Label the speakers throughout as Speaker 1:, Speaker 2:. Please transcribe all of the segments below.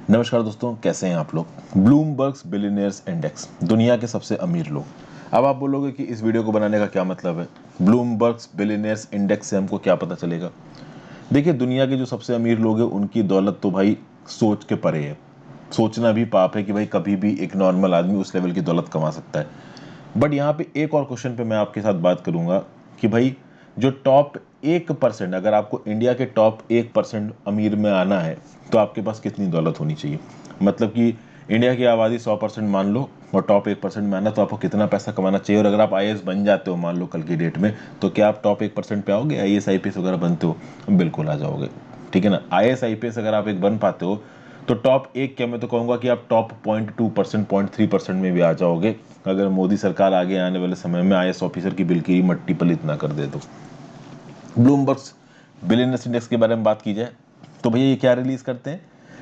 Speaker 1: नमस्कार दोस्तों, कैसे हैं आप लोग। ब्लूमबर्ग्स बिलियनियर्स इंडेक्स, दुनिया के सबसे अमीर लोग। अब आप बोलोगे कि इस वीडियो को बनाने का क्या मतलब है, ब्लूमबर्ग्स बिलियनियर्स इंडेक्स से हमको क्या पता चलेगा। देखिए, दुनिया के जो सबसे अमीर लोग हैं उनकी दौलत तो भाई सोच के परे है। सोचना भी पाप है कि भाई कभी भी एक नॉर्मल आदमी उस लेवल की दौलत कमा सकता है। बट यहाँ पे एक और क्वेश्चन पे मैं आपके साथ बात करूंगा कि भाई जो टॉप 1%, अगर आपको इंडिया के टॉप 1% अमीर में आना है तो आपके पास कितनी दौलत होनी चाहिए। मतलब कि इंडिया की आबादी 100% मान लो और टॉप 1% में आना, तो आपको कितना पैसा कमाना चाहिए। और अगर आप आईएएस बन जाते हो मान लो कल की डेट में, तो क्या आप टॉप 1% पे आओगे। आईएएस आईपीएस वगैरह बनते हो, बिल्कुल आ जाओगे। ठीक है ना। आईएएस आईपीएस अगर आप एक बन पाते हो तो टॉप एक क्या, मैं तो कहूंगा कि आप टॉप 0.2%, 0.3% में भी आ जाओगे, अगर मोदी सरकार आगे आने वाले समय में आईएएस ऑफिसर की बिल की मट्टी पलित ना कर दे तो। ब्लूमबर्ग्स बिलियनर्स इंडेक्स के बारे में बात की जाए तो भैया ये क्या रिलीज करते हैं,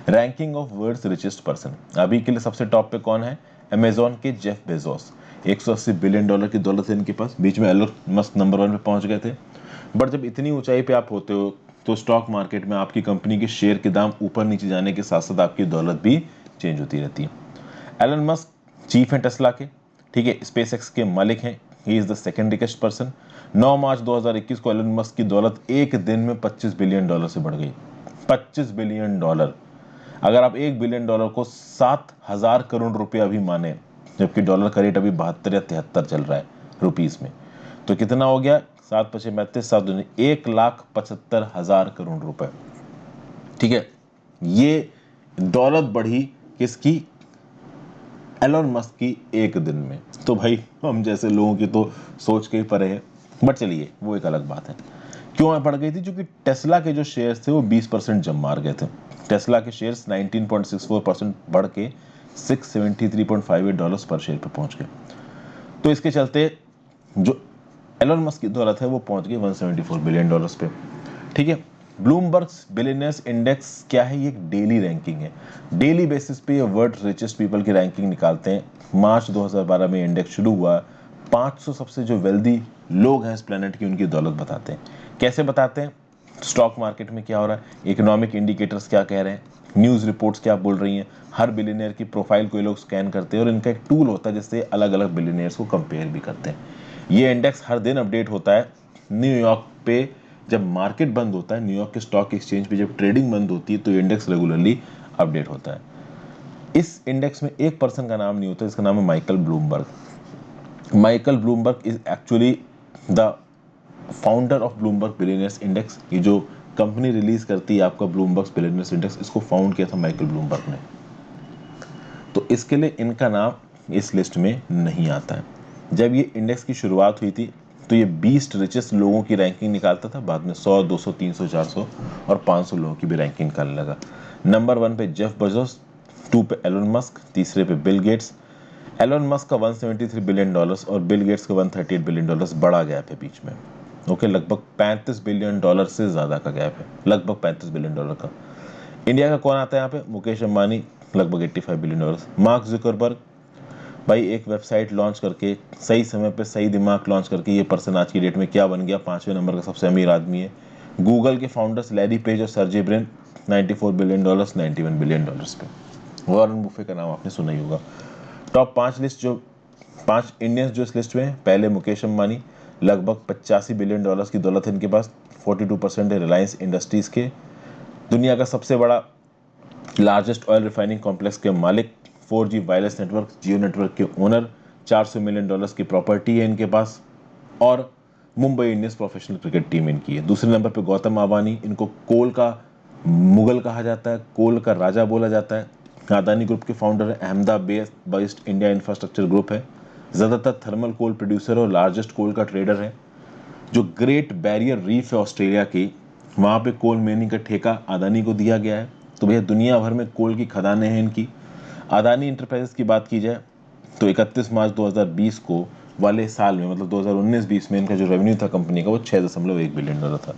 Speaker 1: ranking of world's richest person. अभी के लिए सबसे टॉप पे कौन है, अमेजोन के जेफ बेजोस। 180 बिलियन डॉलर की दौलत है इनके पास। बीच में एलोन मस्क नंबर 1 पे पहुंच गए थे। बट जब इतनी ऊंचाई पे आप होते हो तो स्टॉक मार्केट में आपकी कंपनी के शेयर के दाम ऊपर नीचे जाने के साथ साथ आपकी दौलत भी चेंज होती रहती है। एलन मस्क चीफ हैं टेस्ला के, ठीक है, स्पेसएक्स के मालिक हैं। He is the second richest person. 9 मार्च 2021 को एलन मस्क की दौलत एक दिन में 25 बिलियन डॉलर से बढ़ गई। 25 बिलियन डॉलर। अगर आप 1 बिलियन डॉलर को 7,000 करोड़ रुपया भी माने, जबकि डॉलर का रेट अभी 72 या 73 चल रहा है रुपीस में, तो कितना हो गया, 7×5 = 7, 1,75,000 करोड़ रुपए। ठीक है। ये दौलत बढ़ी किसकी, एलोन मस्क की एक दिन में। तो भाई हम जैसे लोगों की तो सोच के ही परे है। बट चलिए वो एक अलग बात है। क्यों बढ़ गई थी, क्योंकि टेस्ला के जो शेयर्स थे वो 20% जम मार गए थे। टेस्ला के शेयर्स 19.64% बढ़ के $673.58 पर शेयर पे पहुंच गए। तो इसके चलते जो एलोन मस्क की दौलत है वो पहुंच गई 174 बिलियन डॉलर्स पे। ठीक है। ब्लूमबर्ग्स बिलियनियर्स इंडेक्स क्या है, ये एक डेली रैंकिंग है। डेली बेसिस पे ये वर्ल्ड रिचेस्ट पीपल की रैंकिंग निकालते हैं। मार्च 2012 में इंडेक्स शुरू हुआ। 500 सबसे जो वेल्दी लोग हैं इस प्लेनेट की, उनकी दौलत बताते हैं। कैसे बताते हैं, स्टॉक मार्केट में क्या हो रहा है, इकोनॉमिक इंडिकेटर्स क्या कह रहे हैं, न्यूज़ रिपोर्ट्स क्या बोल रही हैं, हर बिलियनियर की प्रोफाइल को ये लोग स्कैन करते हैं और इनका एक टूल होता है जिससे अलग अलग बिलियनियर्स को कंपेयर भी करते हैं। ये इंडेक्स हर दिन अपडेट होता है। न्यूयॉर्क पे जब मार्केट बंद होता है, न्यूयॉर्क के स्टॉक एक्सचेंज पे जब ट्रेडिंग बंद होती है, तो इंडेक्स रेगुलरली अपडेट होता है। इस इंडेक्स में एक पर्सन का नाम नहीं होता, इसका नाम है Michael Bloomberg. Michael Bloomberg is actually the founder of Bloomberg billionaires index. ये जो कंपनी रिलीज करती है आपका ब्लूमबर्ग बिलियनियर्स इंडेक्स, इसको फाउंड किया था माइकल ब्लूमबर्ग ने। तो इसके लिए इनका नाम इस लिस्ट में नहीं आता है। जब ये इंडेक्स की शुरुआत हुई थी तो ये 20 रिचेस्ट लोगों की रैंकिंग निकालता था। बाद में 100, 200, 300, 400 और 500 लोगों की भी रैंकिंग निकालने लगा। नंबर 1 पे जेफ बेजोस, 2 पे एलोन मस्क, तीसरे पे बिल गेट्स। एलोन मस्क का 173 बिलियन डॉलर्स और बिल गेट्स का 138 बिलियन डॉलर्स, बड़ा गैप है बीच में। ओके, लगभग 35 बिलियन डॉलर से ज़्यादा का गैप है, लगभग 35 बिलियन डॉलर का। इंडिया का कौन आता है यहाँ पे, मुकेश अंबानी, लगभग 85 बिलियन डॉलर्स। मार्क जुकरबर्ग, भाई एक वेबसाइट लॉन्च करके सही समय पे सही दिमाग लॉन्च करके ये पर्सन आज की डेट में क्या बन गया, 5वें नंबर का सबसे अमीर आदमी है। गूगल के फाउंडर्स लैरी पेज और Sergey Brin, 94 billion dollars, 91 billion dollars पे। वॉरेन बुफे का नाम आपने सुना ही होगा। टॉप 5 लिस्ट, जो 5 इंडियंस जो इस लिस्ट में है, पहले मुकेश अंबानी, लगभग 85 बिलियन डॉलर्स की दौलत है इनके पास। 42% है रिलायंस इंडस्ट्रीज के। दुनिया का सबसे बड़ा लार्जेस्ट ऑयल रिफाइनिंग कॉम्प्लेक्स के मालिक, 4G वायरलेस नेटवर्क जियो नेटवर्क के ओनर, 400 मिलियन डॉलर्स की प्रॉपर्टी है इनके पास। और Mumbai Indians professional cricket team इनकी है। दूसरे नंबर पे गौतम अडानी, इनको कोल का मुगल कहा जाता है, कोल का राजा बोला जाता है। अदानी ग्रुप के फाउंडर है, Ahmedabad based India infrastructure group है। ज़्यादातर थर्मल कोल प्रोड्यूसर और लार्जेस्ट कोल का ट्रेडर है। जो ग्रेट बैरियर रीफ है ऑस्ट्रेलिया की, वहाँ पे कोल मेनिंग का ठेका अदानी को दिया गया है। तो भैया दुनिया भर में कोल की खदानें हैं इनकी। अदानी इंटरप्राइजेस की बात की जाए तो 31 मार्च 2020 को वाले साल में, मतलब 2019-20 में, इनका जो रेवेन्यू था कंपनी का वो 6.1 बिलियन डॉलर था।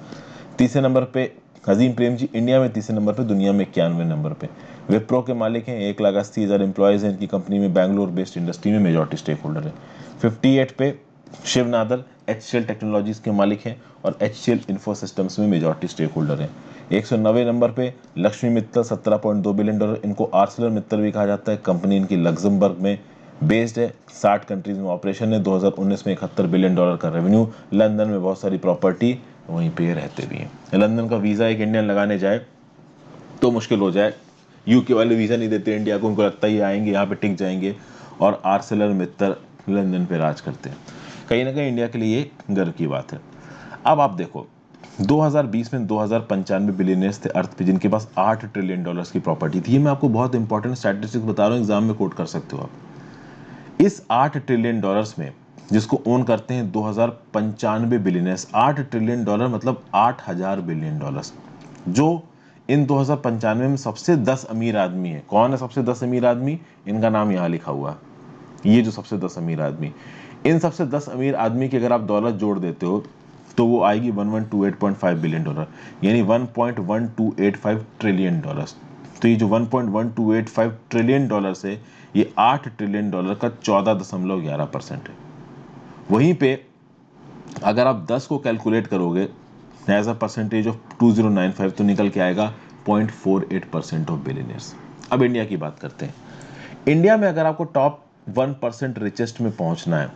Speaker 1: तीसरे नंबर पे हजीम प्रेमजी, इंडिया में तीसरे नंबर पे, दुनिया में 91वें नंबर पे। विप्रो के मालिक हैं, 1,80,000 एम्प्लॉयज़ हैं इनकी कंपनी में, बैंगलोर बेस्ड इंडस्ट्री में मेजॉरिटी स्टेक होल्डर है। 58 पे शिव नादर, HCL टेक्नोलॉजीज के मालिक हैं और HCL इंफो सिस्टम्स में मेजॉरिटी स्टेक होल्डर हैं। 190 नंबर पे लक्ष्मी मित्तल 17.2 बिलियन डॉलर, इनको आर्सेलर मित्तल भी कहा जाता है। कंपनी इनकी लग्जमबर्ग में बेस्ड है, 60 कंट्रीज में ऑपरेशन है, 2019 में 71 बिलियन डॉलर का रेवेन्यू, लंदन में बहुत सारी प्रॉपर्टी, वहीं पे रहते भी हैं। लंदन का वीज़ा एक इंडियन लगाने जाए तो मुश्किल हो जाए, यूके वाले वीज़ा नहीं देते इंडिया को, उनको लगता है ये आएंगे यहाँ पे टिक जाएंगे, और आर्सेलर मित्तल लंदन पे राज करते हैं। कहीं ना कहीं इंडिया के लिए ये गर्व की बात है। अब आप देखो 2020 में 2095 बिलियनर्स थे अर्थ पे जिनके पास 8 ट्रिलियन डॉलर्स की प्रॉपर्टी थी। ये मैं आपको बहुत इंपॉर्टेंट स्टैटिस्टिक्स बता रहा हूँ, एग्जाम में कोट कर सकते हो आप। इस 8 ट्रिलियन डॉलर्स में जिसको ओन करते हैं 2095 बिलियनर्स, 8 ट्रिलियन डॉलर मतलब 8000 बिलियन डॉलर्स, जो इन 2095 में सबसे 10 अमीर आदमी है। कौन है सबसे 10 अमीर आदमी? इनका नाम यहाँ लिखा हुआ है, ये जो सबसे 10 अमीर आदमी, इन सबसे 10 अमीर आदमी की अगर आप दौलत जोड़ देते हो तो वो आएगी 1128.5 बिलियन डॉलर, यानी 1.1285 ट्रिलियन डॉलर्स। तो ये जो 1.1285 ट्रिलियन डॉलर से ये 8 ट्रिलियन डॉलर का 14.11% है। वहीं पे अगर आप 10 को कैलकुलेट करोगे एज अ परसेंटेज ऑफ 2095 तो निकल के आएगा 0.48% ऑफ बिलियनर्स। अब इंडिया की बात करते हैं। इंडिया में अगर आपको टॉप 1% रिचेस्ट में पहुंचना है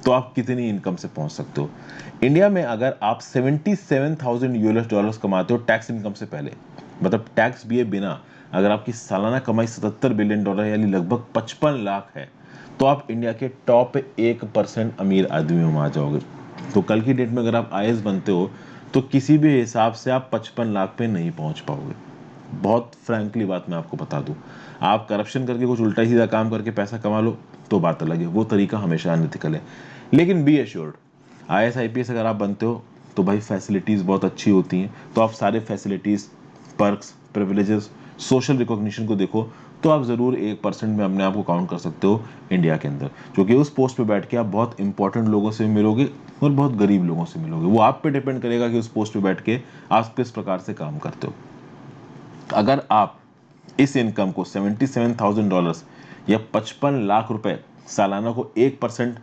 Speaker 1: तो आप कितनी इनकम से पहुंच सकते हो? इंडिया में अगर आप 77,000 यूएस डॉलर्स कमाते हो टैक्स इनकम से पहले, मतलब टैक्स भी बिना, अगर आपकी सालाना कमाई 77 बिलियन डॉलर यानी लगभग 55 लाख है, तो आप इंडिया के टॉप 1% अमीर आदमियों में आ जाओगे। तो कल की डेट में अगर आप आईएएस बनते हो तो किसी भी हिसाब से आप 55 लाख पे नहीं पहुंच पाओगे। बहुत फ्रैंकली बात मैं आपको बता दूं, आप करप्शन करके कुछ उल्टा सीधा काम करके पैसा कमा लो तो बात अलग है, वो तरीका हमेशा अनएथिकल है। लेकिन बी एश्योर्ड, आईएएस आईपीएस अगर आप बनते हो तो भाई फैसिलिटीज़ बहुत अच्छी होती हैं, तो आप सारे facilities, perks, privileges, social recognition को देखो तो आप ज़रूर 1% में अपने आप को काउंट कर सकते हो इंडिया के अंदर, क्योंकि उस पोस्ट पे बैठ के आप बहुत इंपॉर्टेंट लोगों से मिलोगे और बहुत गरीब लोगों से मिलोगे। वो आप पे डिपेंड करेगा कि उस पोस्ट पे बैठ के आप किस प्रकार से काम करते हो। अगर आप इस इनकम को 77,000 डॉलर्स या 55 लाख रुपए सालाना को 1%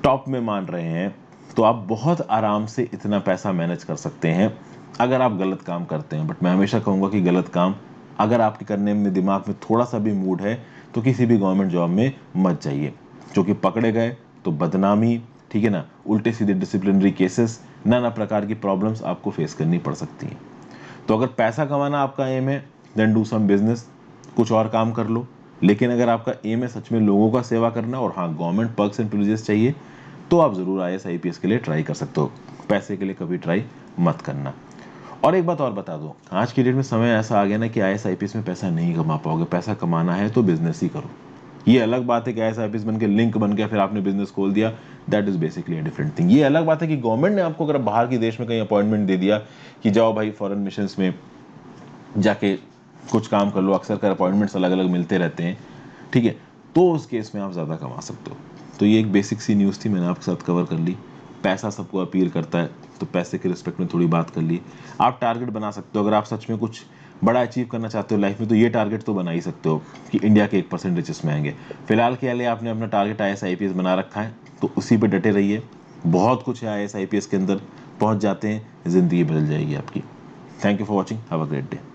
Speaker 1: टॉप में मान रहे हैं तो आप बहुत आराम से इतना पैसा मैनेज कर सकते हैं अगर आप गलत काम करते हैं। बट मैं हमेशा कहूँगा कि गलत काम अगर आपके करने में दिमाग में थोड़ा सा भी मूड है तो किसी भी गवर्नमेंट जॉब में मत जाइए, क्योंकि पकड़े गए तो बदनामी, ठीक है ना, उल्टे सीधे डिसिप्लिनरी केसेस, नाना प्रकार की प्रॉब्लम्स आपको फेस करनी पड़ सकती हैं। तो अगर पैसा कमाना आपका एम है देन डू सम बिजनेस, कुछ और काम कर लो। लेकिन अगर आपका एम है सच में लोगों का सेवा करना और हाँ गवर्नमेंट पर्क्स एंड प्रिविलेजेस चाहिए तो आप ज़रूर आईएएस आईपीएस के लिए ट्राई कर सकते हो। पैसे के लिए कभी ट्राई मत करना। और एक बात और बता दो, आज की डेट में समय ऐसा आ गया ना कि आईएएस आईपीएस में पैसा नहीं कमा पाओगे। पैसा कमाना है तो बिजनेस ही करो। ये अलग बात है कि आईएएस आईपीएस बन के लिंक बन गया फिर आपने बिजनेस खोल दिया, that is basically a different thing. ये अलग बात है कि गवर्नमेंट ने आपको अगर बाहर के देश में कहीं अपॉइंटमेंट दे दिया कि जाओ भाई फॉरेन मिशन में जाके कुछ काम कर लो, अक्सर कर अपॉइंटमेंट्स अलग अलग मिलते रहते हैं, ठीक है, तो उस केस में आप ज़्यादा कमा सकते हो। तो ये एक बेसिक सी न्यूज़ थी, मैंने आपके साथ कवर कर ली। पैसा सबको अपील करता है तो पैसे के रिस्पेक्ट में थोड़ी बात कर ली। आप टारगेट बना सकते हो, अगर आप सच में कुछ बड़ा अचीव करना चाहते हो लाइफ में तो ये टारगेट तो बना ही सकते हो कि इंडिया के 1% रिचेस में आएंगे। फिलहाल के लिए आपने अपना टारगेट आईएएस आईपीएस बना रखा है तो उसी पे डटे रहिए। बहुत कुछ है आईएएस आईपीएस के अंदर, पहुंच जाते हैं, ज़िंदगी बदल जाएगी आपकी। Thank you for watching, have a great day.